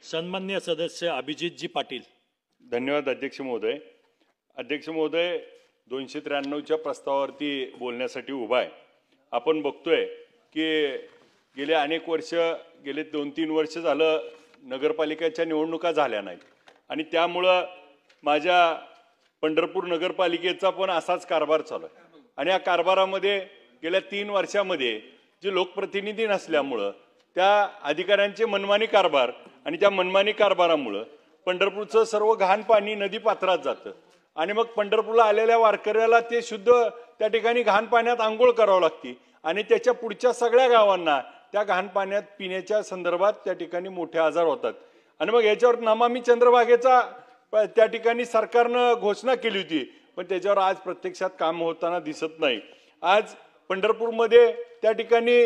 सन्मान्य सदस्य अभिजितजी पाटील. धन्यवाद अध्यक्ष महोदय. अध्यक्ष महोदय, 293च्या प्रस्तावावरती बोलण्यासाठी उभा आहे. आपण बघतोय की गेले अनेक वर्ष, गेले 2-3 वर्ष झालं नगरपालिकेच्या निवडणुका झाल्या नाहीत आणि त्यामुळं माझ्या पंढरपूर नगरपालिकेचा पण असाच कारभार चालू आहे आणि या कारभारामध्ये गेल्या 3 वर्षामध्ये जे लोकप्रतिनिधी नसल्यामुळं त्या अधिकाऱ्यांचे मनमानी कारभार आणि त्या मनमानी कारभारामुळं पंढरपूरचं सर्व घाण पाणी नदी पात्रात जातं आणि मग पंढरपूरला आलेल्या वारकऱ्याला ते शुद्ध त्या ठिकाणी घाण पाण्यात आंघोळ करावं लागते आणि त्याच्या पुढच्या सगळ्या गावांना त्या घाण पाण्यात पिण्याच्या संदर्भात त्या ठिकाणी मोठे आजार होतात. आणि मग याच्यावर नमामि चंद्रभागेचा त्या ठिकाणी सरकारनं घोषणा केली होती, पण त्याच्यावर आज प्रत्यक्षात काम होताना दिसत नाही. आज पंढरपूरमध्ये त्या ठिकाणी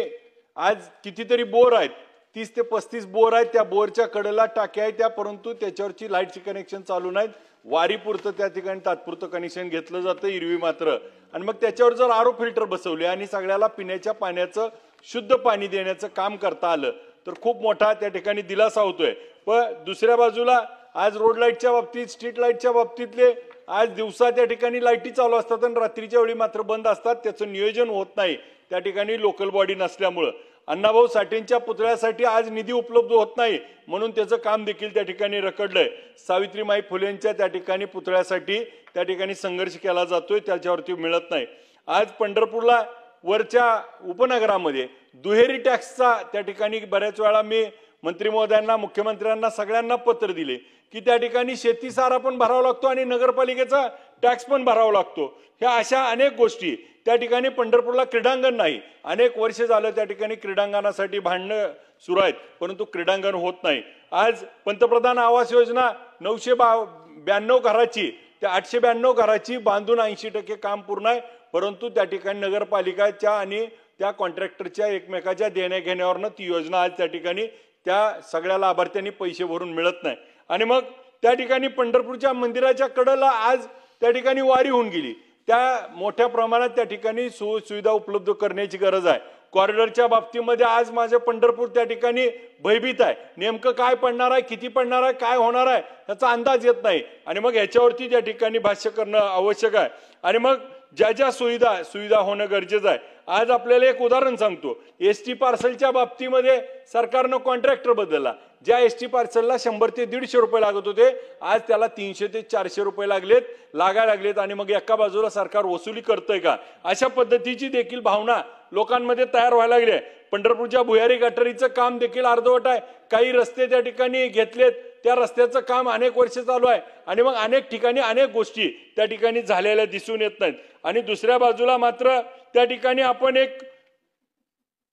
आज कितीतरी बोर आहेत, 30 ते 35 बोर आहेत. त्या बोरच्या कडेला टाक्या आहेत त्या, परंतु त्याच्यावरची लाईटची कनेक्शन चालू नाहीत. वारीपुरतं त्या ठिकाणी तात्पुरतं कनेक्शन घेतलं जातं, इरवी मात्र. आणि मग त्याच्यावर जर आरो फिल्टर बसवले आणि सगळ्याला पिण्याच्या पाण्याचं शुद्ध पाणी देण्याचं काम करता आलं तर खूप मोठा त्या ठिकाणी दिलासा होतोय. पण दुसऱ्या बाजूला आज रोड लाईटच्या बाबतीत, स्ट्रीट लाईटच्या बाबतीतले आज दिवसा त्या ठिकाणी लाईटी चालू असतात आणि रात्रीच्या वेळी मात्र बंद असतात. त्याचं नियोजन होत नाही त्या ठिकाणी लोकल बॉडी नसल्यामुळं. अण्णाभाऊ साठेंच्या पुतळ्यासाठी आज निधी उपलब्ध होत नाही म्हणून त्याचं काम देखील त्या ठिकाणी रखडलंय. सावित्रीमाई फुलेंच्या त्या ठिकाणी पुतळ्यासाठी त्या ठिकाणी संघर्ष केला जातोय, त्याच्यावरती मिळत नाही. आज पंढरपूरला वरच्या उपनगरामध्ये दुहेरी टॅक्सचा त्या ठिकाणी बऱ्याच वेळा मी मंत्री महोदयांना, मुख्यमंत्र्यांना सगळ्यांना पत्र दिले की त्या ठिकाणी शेतीसारा पण भरावा लागतो आणि नगरपालिकेचा टॅक्स पण भरावा लागतो. ह्या अशा अनेक गोष्टी त्या ठिकाणी पंढरपूरला क्रीडांगण नाही. अनेक वर्ष झालं त्या ठिकाणी क्रीडांगणासाठी भांडणं सुरू आहेत, परंतु क्रीडांगण होत नाही. आज पंतप्रधान आवास योजना 992 घराची त्या 892 घराची बांधून 80% काम पूर्ण आहे, परंतु त्या ठिकाणी नगरपालिकेच्या आणि त्या कॉन्ट्रॅक्टरच्या एकमेकाच्या देण्या घेण्यावरनं ती योजना आज त्या ठिकाणी त्या सगळ्या लाभार्थ्यांनी पैसे भरून मिळत नाही. आणि मग त्या ठिकाणी पंढरपूरच्या मंदिराच्या कडेला आज त्या ठिकाणी वारी होऊन गेली. त्या मोठ्या प्रमाणात त्या ठिकाणी सुविधा उपलब्ध करण्याची गरज आहे. कॉरिडॉरच्या बाबतीमध्ये आज माझं पंढरपूर त्या ठिकाणी भयभीत आहे. नेमकं काय पडणार आहे, किती पडणार आहे, काय होणार आहे याचा अंदाज येत नाही आणि मग याच्यावरती त्या ठिकाणी भाष्य करणं आवश्यक आहे. आणि मग ज्या ज्या सुविधा होणं गरजेचं आहे. आज आपल्याला एक उदाहरण सांगतो. एसटी पार्सलच्या बाबतीमध्ये सरकारनं कॉन्ट्रॅक्टर बदलला. ज्या एसटी पार्सलला 100 ते 150 रुपये लागत होते, आज त्याला 300 ते 400 रुपये लागायला लागलेत. आणि मग एका बाजूला सरकार वसुली करतंय का, अशा पद्धतीची देखील भावना लोकांमध्ये तयार व्हायला लागली आहे. पंढरपूरच्या भुयारी गटारीचं काम देखील अर्धवट आहे. काही रस्ते त्या ठिकाणी घेतलेत, त्या रस्त्याचं काम अनेक वर्ष चालू आहे आणि मग अनेक ठिकाणी अनेक गोष्टी त्या ठिकाणी झालेल्या दिसून येत नाहीत. आणि दुसऱ्या बाजूला मात्र त्या ठिकाणी आपण एक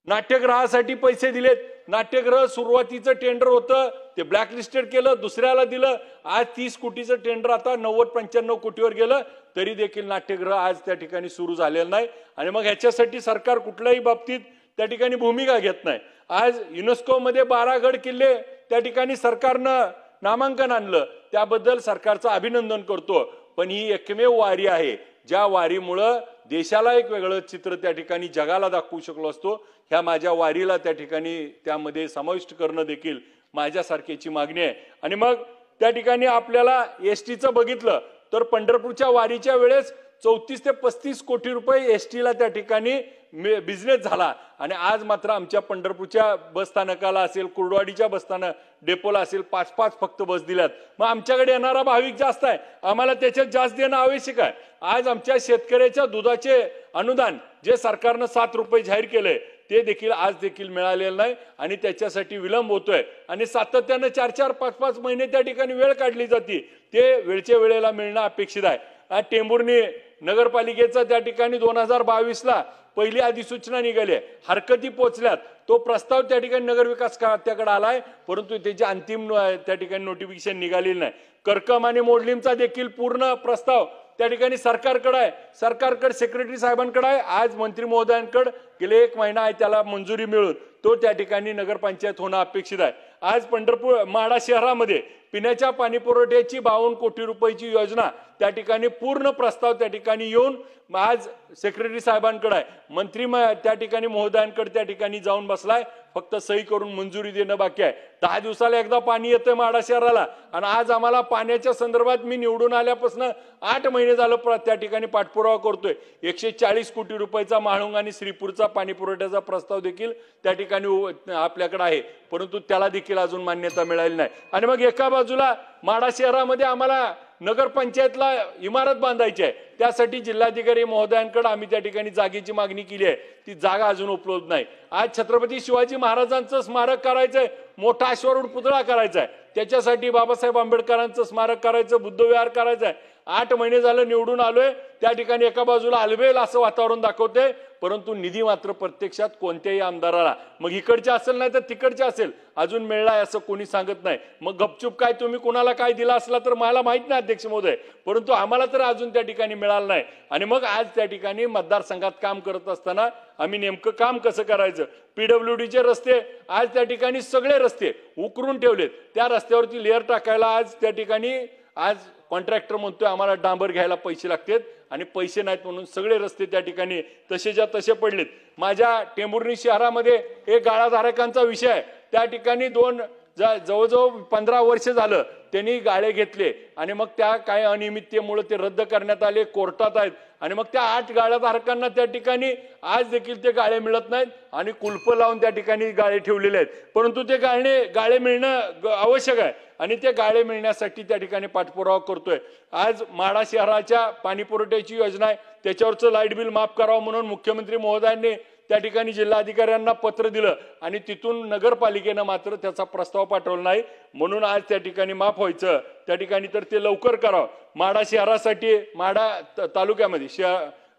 नाट्यगृहासाठी पैसे दिलेत. नाट्यगृह सुरुवातीचं टेंडर होतं, ते ब्लॅकलिस्टेड केलं, दुसऱ्याला दिलं. आज 30 कोटीचं टेंडर आता 90-95 कोटीवर गेलं, तरी देखील नाट्यगृह आज त्या ठिकाणी सुरू झालेलं नाही. आणि मग ह्याच्यासाठी सरकार कुठल्याही बाबतीत त्या ठिकाणी भूमिका घेत नाही. आज युनेस्को मध्ये 12 गड किल्ले त्या ठिकाणी सरकारनं नामांकन आणलं, त्याबद्दल सरकारचं अभिनंदन करतो. पण ही एकमेव वारी आहे ज्या वारीमुळं देशाला एक वेगळं चित्र त्या ठिकाणी जगाला दाखवू शकलो असतो. ह्या माझ्या वारीला त्या ठिकाणी त्यामध्ये समाविष्ट करणं देखील माझ्यासारख्याची मागणी आहे. आणि मग त्या ठिकाणी आपल्याला एसटीचं बघितलं तर पंढरपूरच्या वारीच्या वेळेस 34 ते 35 कोटी रुपये एसटीला त्या ठिकाणी बिझनेस झाला. आणि आज मात्र आमच्या पंढरपूरच्या बस स्थानकाला असेल, कुर्डवाडीच्या बस स्थानक डेपोला असेल, 5-5 फक्त बस दिल्यात. मग आमच्याकडे येणारा भाविक जास्त आहे, आम्हाला त्याच्यात जास्त देणं आवश्यक आहे. आज आमच्या शेतकऱ्याच्या दुधाचे अनुदान जे सरकारनं 7 रुपये जाहीर केलंय ते देखील आज देखील मिळालेलं नाही आणि त्याच्यासाठी विलंब होतोय. आणि सातत्यानं 4-4, 5-5 महिने त्या ठिकाणी वेळ काढली जाते, ते वेळच्या वेळेला मिळणं अपेक्षित आहे. आज टेंभुर्णी नगरपालिकेचा त्या ठिकाणी 2022ला पहिली अधिसूचना निघाली, हरकती पोचल्यात. तो प्रस्ताव त्या ठिकाणी नगरविकास खात्याकडे आलाय, परंतु त्याची अंतिम त्या ठिकाणी नोटिफिकेशन निघालेली नाही. करकम आणि मोडलीमचा देखील पूर्ण प्रस्ताव त्या ठिकाणी सरकारकडे आहे, सरकारकडे सेक्रेटरी साहेबांकडे आहे. आज मंत्री महोदयांकडे गेले 1 महिना आहे त्याला मंजुरी मिळून तो त्या ठिकाणी नगरपंचायत होणं अपेक्षित आहे. आज पंढरपूर माढा शहरामध्ये पिण्याच्या पाणी पुरवठ्याची 52 कोटी रुपयाची योजना त्या ठिकाणी पूर्ण प्रस्ताव त्या ठिकाणी येऊन आज सेक्रेटरी साहेबांकडे आहे, मंत्री त्या ठिकाणी महोदयांकडे त्या ठिकाणी जाऊन बसलाय, फक्त सही करून मंजुरी देणं बाकी आहे. 10 दिवसाला एकदा पाणी येतंय माढा शहराला आणि आज आम्हाला पाण्याच्या संदर्भात मी निवडून आल्यापासून 8 महिने झालं त्या ठिकाणी पाठपुरावा करतोय. 140 कोटी रुपयाचा म्हाळुंग आणि श्रीपूरचा पाणी पुरवठ्याचा प्रस्ताव देखील त्या ठिकाणी आपल्याकडे आहे, परंतु त्याला देखील अजून मान्यता मिळाली नाही. आणि मग एका बाजूला माढा शहरामध्ये आम्हाला नगरपंचायतला इमारत बांधायची आहे, त्यासाठी जिल्हाधिकारी महोदयांकडे आम्ही त्या ठिकाणी जागेची मागणी केली आहे, ती जागा अजून उपलब्ध नाही. आज छत्रपती शिवाजी महाराजांचं स्मारक करायचंय, मोठा अश्वारूढ पुतळा करायचा आहे, त्याच्यासाठी बाबासाहेब आंबेडकरांचं स्मारक करायचं, बुद्धविहार करायचं आहे. 8 महिने झालं निवडून आलोय, त्या ठिकाणी एका बाजूला अलबेल असं वातावरण दाखवते, परंतु निधी मात्र प्रत्यक्षात कोणत्याही आमदाराला, मग इकडचे असेल नाही तर तिकडचे असेल, अजून मिळलाय असं कोणी सांगत नाही. मग गपचूप काय तुम्ही कुणाला काय दिला असला तर मला माहित नाही अध्यक्ष महोदय, परंतु आम्हाला तर अजून त्या ठिकाणी मिळालं नाही. आणि मग आज त्या ठिकाणी मतदारसंघात काम करत असताना आम्ही नेमकं काम कसं करायचं, PWDचे रस्ते आज त्या ठिकाणी सगळे रस्ते उकरून ठेवलेत, त्या रस्त्यावरती लेअर टाकायला आज त्या ठिकाणी आज कॉन्ट्रॅक्टर म्हणतोय आम्हाला डांबर घ्यायला पैसे लागतात आणि पैसे नाहीत म्हणून सगळे रस्ते त्या ठिकाणी तसेच्या तसे पडलेत. माझ्या टेंभुर्णी शहरामध्ये एक गाळाधारकांचा विषय आहे, त्या ठिकाणी जवळजवळ 15 वर्ष झालं त्यांनी गाळे घेतले आणि मग त्या काय अनियमिततेमुळे ते रद्द करण्यात आले, कोर्टात आहेत. आणि मग त्या 8 गाळाधारकांना त्या ठिकाणी आज देखील ते गाळे मिळत नाहीत आणि कुलप लावून त्या ठिकाणी गाळे ठेवलेले आहेत, परंतु ते गाळे मिळणं आवश्यक आहे आणि ते गाळे मिळण्यासाठी त्या ठिकाणी पाठपुरावा करतोय. आज माढा शहराच्या पाणी पुरवठ्याची योजना आहे, त्याच्यावरचं लाईट बिल माफ करावं म्हणून मुख्यमंत्री महोदयांनी त्या ठिकाणी जिल्हाधिकाऱ्यांना पत्र दिलं आणि तिथून नगरपालिकेनं मात्र त्याचा प्रस्ताव पाठवला नाही, म्हणून आज त्या ठिकाणी माफ व्हायचं त्या ठिकाणी तर ते लवकर करावं. माढा शहरासाठी माढा तालुक्यामध्ये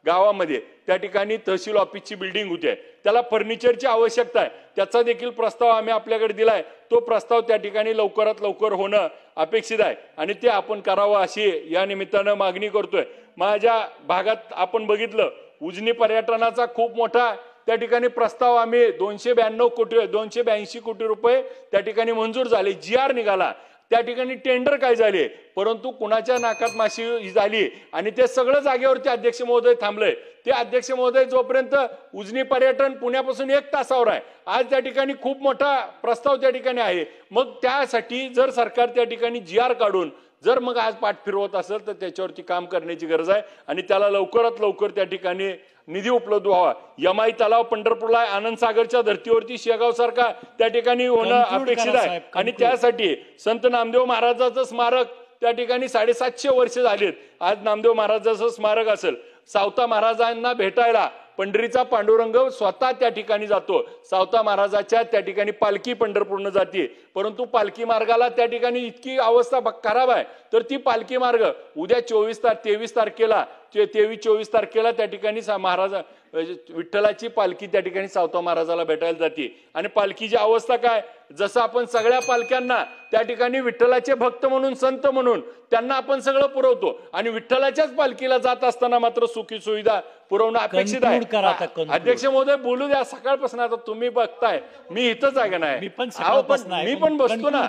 गावामध्ये त्या ठिकाणी तहसील ऑफिसची बिल्डिंग होती, त्याला फर्निचरची आवश्यकता आहे, त्याचा देखील प्रस्ताव आम्ही आपल्याकडे दिलाय. तो प्रस्ताव त्या ठिकाणी लवकरात लवकर होणं अपेक्षित आहे आणि ते आपण करावं अशी या निमित्तानं मागणी करतोय. माझ्या भागात आपण बघितलं उजनी पर्यटनाचा खूप मोठा त्या ठिकाणी प्रस्ताव आम्ही 282 कोटी रुपये त्या ठिकाणी मंजूर झाले, GR निघाला, त्या ठिकाणी टेंडर काय झाले, परंतु कुणाच्या नाकात माशी झाली आणि ते सगळं जागेवरती अध्यक्ष महोदय थांबलंय. ते अध्यक्ष महोदय जोपर्यंत उजनी पर्यटन पुण्यापासून 1 तासावर आहे, आज त्या ठिकाणी खूप मोठा प्रस्ताव त्या ठिकाणी आहे, मग त्यासाठी जर सरकार त्या ठिकाणी GR काढून जर मग आज पाठ फिरवत असेल तर त्याच्यावरती काम करण्याची गरज आहे आणि त्याला लवकरात लवकर त्या ठिकाणी निधी उपलब्ध व्हावा. यमाई तलाव पंढरपूरला आनंद सागरच्या धर्तीवरती शेगाव सारखा त्या ठिकाणी होणं अपेक्षित आहे आणि त्यासाठी संत नामदेव महाराजांचं स्मारक त्या ठिकाणी 750 वर्ष झालीत. आज नामदेव महाराजांचं स्मारक असेल, सावता महाराजांना भेटायला पंढरीचा पांडुरंग स्वतः त्या ठिकाणी जातो, सावता महाराजाच्या त्या ठिकाणी पालखी पंढरपूरनं जाते, परंतु पालखी मार्गाला त्या ठिकाणी इतकी अवस्था खराब आहे तर ती पालखी मार्ग उद्या 23 तारखेला त्या ठिकाणी महाराज विठ्ठलाची पालखी त्या ठिकाणी सावता महाराजाला भेटायला जाते आणि पालखीची अवस्था काय, जसं आपण सगळ्या पालख्यांना त्या ठिकाणी विठ्ठलाचे भक्त म्हणून संत म्हणून त्यांना आपण सगळं पुरवतो आणि विठ्ठलाच्याच पालखीला जात असताना मात्र सुखी सुविधा पुरवणं अपेक्षित आहे. अध्यक्ष महोदय बोलू द्या, सकाळपासून आता तुम्ही बघताय मी इथंच आहे का नाही, मी पण बसतो ना,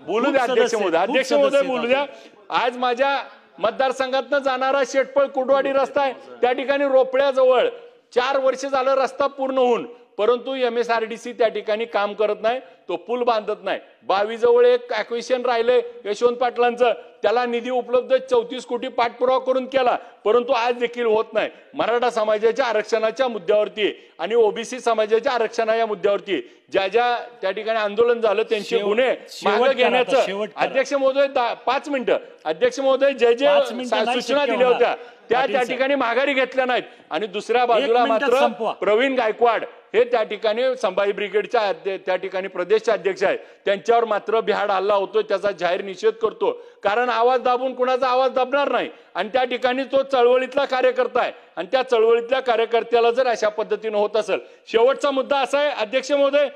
बोलू द्या अध्यक्ष महोदय बोलू द्या. आज माझ्या मतदारसंघातनं जाणारा शेटपळ कुडवाडी रस्ता आहे, त्या ठिकाणी रोपड्याजवळ 4 वर्ष झालं रस्ता पूर्ण होऊन, परंतु MSRDC त्या ठिकाणी काम करत नाही, तो पूल बांधत नाही. 22 जवळ एक ॲक्विशन राहिलंय यशवंत पाटलांचं, त्याला निधी उपलब्ध 34 कोटी पाठपुरावा करून केला, परंतु आज देखील होत नाही. मराठा समाजाच्या आरक्षणाच्या मुद्द्यावरती आणि OBC समाजाच्या आरक्षणाच्या मुद्द्यावरती ज्या त्या ठिकाणी आंदोलन झालं त्यांचे गुन्हे मागे घेण्याचं अध्यक्ष महोदय 5 मिनिटं अध्यक्ष महोदय जे सूचना दिल्या होत्या त्या ठिकाणी माघारी घेतल्या नाहीत आणि दुसऱ्या बाजूला मात्र प्रवीण गायकवाड हे त्या ठिकाणी संभाजी ब्रिगेडच्या त्या ठिकाणी प्रदेशचे अध्यक्ष आहेत, त्यांच्यावर मात्र बिहाड हल्ला होतोय, त्याचा जाहीर निषेध करतो, कारण आवाज दाबून कुणाचा आवाज दाबणार नाही आणि त्या ठिकाणी तो चळवळीतला कार्यकर्ता आहे आणि त्या चळवळीतल्या कार्यकर्त्याला जर अशा पद्धतीने होत असेल. शेवटचा मुद्दा असा आहे अध्यक्ष महोदय,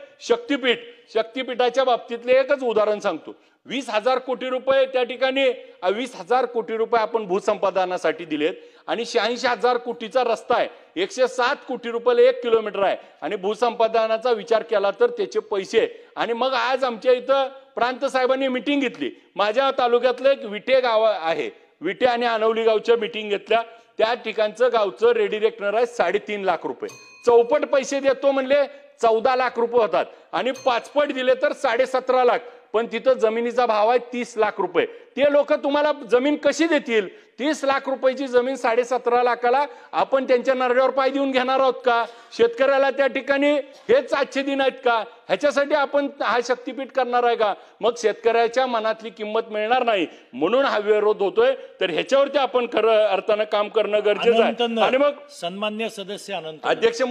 शक्तीपीठाच्या बाबतीतले एकच उदाहरण सांगतो. 20,000 कोटी रुपये त्या ठिकाणी 20,000 कोटी रुपये आपण भूसंपादनासाठी दिलेत आणि 86,000 कोटीचा रस्ता आहे, 107 कोटी रुपयाला 1 किलोमीटर आहे आणि भूसंपादनाचा विचार केला तर त्याचे पैसे आणि मग आज आमच्या इथं प्रांत साहेबांनी मिटिंग घेतली. माझ्या तालुक्यातलं एक विटे गाव आहे, विटे आणि आनवली गावच्या मिटिंग घेतल्या. त्या ठिकाणचं गावचं रेडी रेकनर आहे 3.5 लाख रुपये. चौपट पैसे देतो म्हणले 14 लाख रुपये होतात आणि पाचपट दिले तर 17.5 लाख. पण तिथं जमिनीचा भाव आहे 30 लाख रुपये. ते लोक तुम्हाला जमीन कशी देतील? 30 लाख रुपयाची जमीन 17.5 लाखाला आपण त्यांच्या नरड्यावर पाय देऊन घेणार आहोत का? शेतकऱ्याला त्या ठिकाणी हेच आजचे दिन आहेत का? ह्याच्यासाठी आपण हा शक्तीपीठ करणार आहे का? मग शेतकऱ्याच्या मनातली किंमत मिळणार नाही, म्हणून हा विरोध होतोय. तर ह्याच्यावरती आपण खरं अर्थानं काम करणं गरजेचं आहे. आणि मग सन्मान्य सदस्य अनंत अध्यक्ष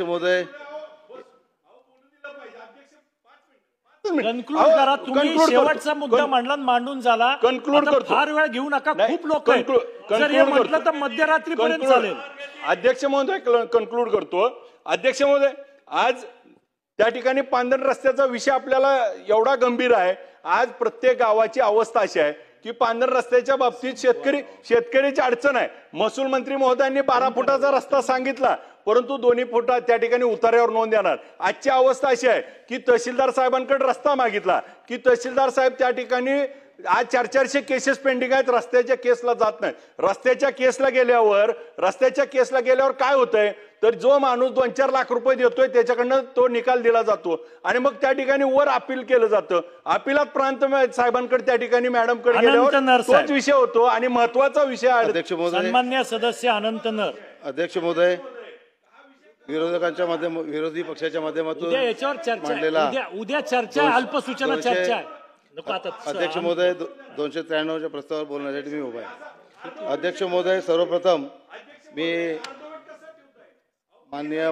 महोदय कन्क्लूड करा. तुम्ही शेवटचा मुद्दा मांडून झाला. कन्क्लूड करतो. फार वेळ घेऊ नका, खूप लोक आहेत. जर हे म्हटलं तर मध्यरात्रीपर्यंत चालेल. अध्यक्ष महोदय कन्क्लूड करतो. अध्यक्ष महोदय, आज त्या ठिकाणी पांढरण रस्त्याचा विषय आपल्याला एवढा गंभीर आहे. आज प्रत्येक गावाची अवस्था अशी आहे की पांढरण रस्त्याच्या बाबतीत शेतकऱ्याची अडचण आहे. महसूल मंत्री महोदयांनी 12 फुटाचा रस्ता सांगितला, परंतु 2 फुटा त्या ठिकाणी उतार्यावर नोंद देणार. आजची अवस्था अशी आहे की तहसीलदार साहेबांकडे रस्ता मागितला की तहसीलदार साहेब त्या ठिकाणी आज 400 केसेस पेंडिंग आहेत, रस्त्याच्या केसला जात नाही. रस्त्याच्या केसला गेल्यावर काय होतंय तर जो माणूस 2-4 लाख रुपये देतोय त्याच्याकडनं तो निकाल दिला जातो आणि मग त्या ठिकाणी वर अपील केलं जातं. अपीलात प्रांत साहेबांकडे त्या ठिकाणी मॅडमकडे गेल्यावर तोच विषय होतो आणि महत्वाचा विषय आहे. सन्मान्य सदस्य अनंत नर. अध्यक्ष महोदय, विरोधी पक्षाच्या माध्यमातून याच्यावर चर्चा उद्या चर्चा अल्पसूचना चर्चा आहे. अध्यक्ष महोदय, 293च्या प्रस्तावावर बोलण्यासाठी मी उभा आहे. अध्यक्ष महोदय, सर्वप्रथम मी माननीय